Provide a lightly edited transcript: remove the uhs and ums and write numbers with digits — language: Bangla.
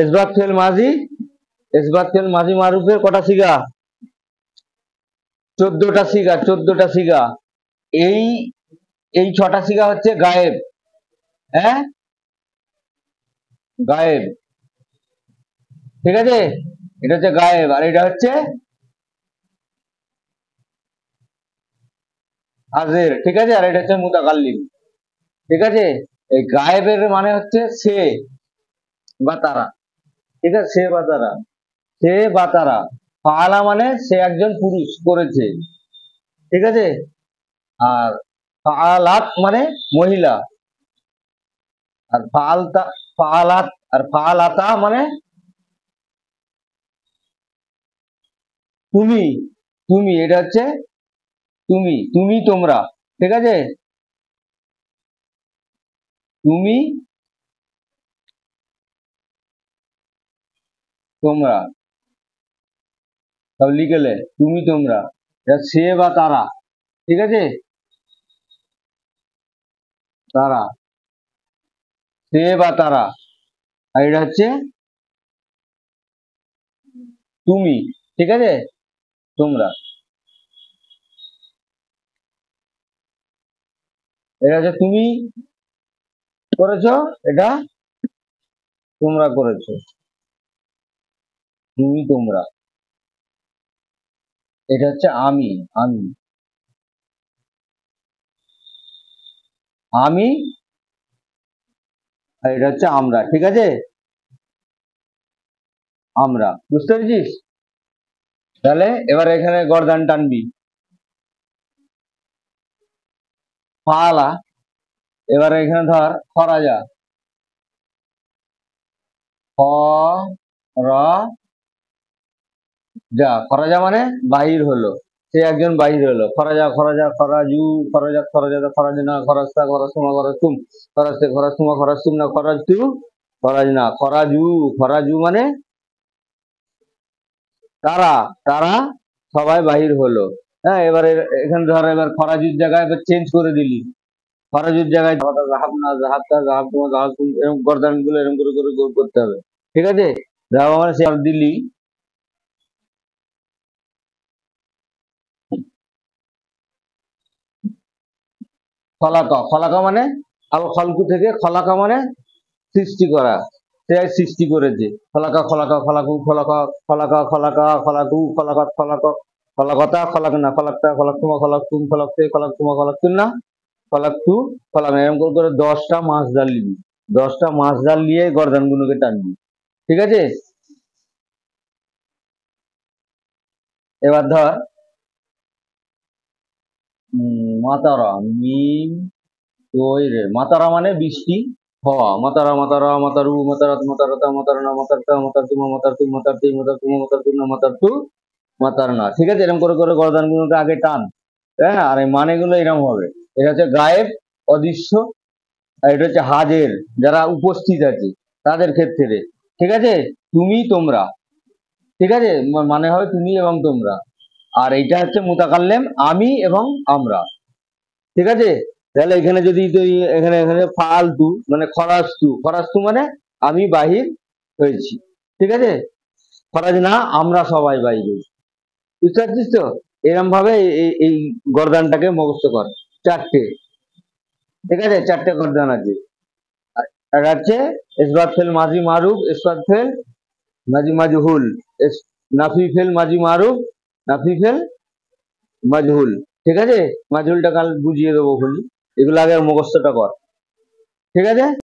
ইসবাত ফেল মাজি, ইসবাত ফেল মাজি মারুফের কটা সিগা? 14টা সিগা, 14টা সিগা। এই এই 6টা সিগা হচ্ছে গায়েব। হ্যাঁ, গায়েব, ঠিক আছে, এটা হচ্ছে গায়েব, আর এটা হচ্ছে হাজির, ঠিক আছে, আর এটা হচ্ছে মুতাকাল্লিম, ঠিক আছে। এই গায়েবের মানে হচ্ছে সে বা তারা, ঠিক আছে, সে বা তারা, সে বা তারা। ফাআলা মানে সে একজন পুরুষ, করেছে, ঠিক আছে। আর ফাআলাত মানে মহিলা, আর ফাআলতা, ফাআলাত আর ফাআলাতা মানে তুমি, তুমি, এটা হচ্ছে তুমি, তুমি তোমরা, ঠিক আছে, তুমি তোমরা, সব লিখেলে তুমি তোমরা, এটা সে বা তারা, ঠিক আছে, তারা, সে বা তারা, আর এটা হচ্ছে তুমি, ঠিক আছে, তোমরা, এটা হচ্ছে তুমি করেছো, এটা তোমরা করেছো, তুমি তোমরা, এটা হচ্ছে আমি, আমি, আমি, আর এটা হচ্ছে আমরা, ঠিক আছে, আমরা, বুঝতে পেরেছিস? তাহলে এবার এখানে গর্দান টানবি, ফালা, এবার এখানে ধর খরাজা, খ র যা, খরাজা মানে বাহির হলো, সে একজন বাহির হলো, খরাজা, খরাজা, খরাজু, খরাজা, খরাজা, খরাজনা, খরাস্তা, খরাসমা, খরাসুম, খরাস্তে, খরাসুমা, খরাসুম না, খরাজতু, খরাজনা, খরাজু, খরাজু মানে তারা, তারা সবাই বাহির হলো। হ্যাঁ, এবারে এখানে ধর এবার খরাজুর জায়গায় এবার চেঞ্জ করে দিলি, খরাজুর জায়গায় জাহাব না, জাহাবটা, জাহাব তোমার, জাহাব তুমি, এরকম গর্দান গুলো এরকম করে করে করতে হবে, ঠিক আছে। জাহাব মানে সে দিলি, খলাকা, খলাকা মানে আবার খলকু থেকে খলাকা মানে সৃষ্টি করা, সে সৃষ্টি করেছে, খলাকা, খলাকা, খলাকু, খলাকা, খলাকা, খলাকা, খলাকু, খলাকাত, খলাক, খলাকতা, খলাকনা, খলাকতা, খলাকুমা, খলাকুম, খলাকতে, খলাকুমা, খলাকুন না, খলাকতু, খলাকনা, এরকম করে করে 10টা মাছ জাল নিবি, 10টা মাছ জাল নিয়ে গর্দান গুলোকে টানবি, ঠিক আছে। এবার ধর মাতারা, মিম তৈরে, মাতারা মানে বৃষ্টি হওয়া, মাতারা, মাতারা, মাতারু, মাতারাত, মাতারাতা, মাতারনা, মাতারতা, মাতারতুমা, মাতারতু, মাতারতি, মাতারতুমা, মাতারতুনা, মাতারতু, মাতারনা, ঠিক আছে, এরকম করে করে গর্দান গুলোকে আগে টান, হ্যাঁ, আর এই মানেগুলো এরকম হবে, এটা হচ্ছে গায়েব, অদৃশ্য, আর এটা হচ্ছে হাজের, যারা উপস্থিত আছে তাদের ক্ষেত্রে, ঠিক আছে, তুমি তোমরা, ঠিক আছে, মানে হবে তুমি এবং তোমরা, আর এইটা হচ্ছে মুতাকাল্লেম, আমি এবং আমরা, ঠিক আছে। তাহলে এখানে যদি তুই এখানে এখানে ফালতু মানে খরাস্তু, খরাস্তু মানে আমি বাহির হয়েছি, ঠিক আছে, খরাজ না আমরা সবাই বাহির হয়েছি, বুঝতে পারছিস তো? এরকম ভাবে এই গর্দানটাকে মুখস্থ কর, 4টে, ঠিক আছে, 4টে গর্দান আছে। একটা হচ্ছে ইসবাত ফেল মাজি মারুফ, ইসবাত ফেল মাজি মাজহুল, নাফি ফেল মাজি মারুফ, নাফি ফেল মাজহুল, ঠিক আছে, মাজহুলটা কাল বুঝিয়ে দেবো খুলি, এগুলো আগে মুখস্থটা কর, ঠিক আছে।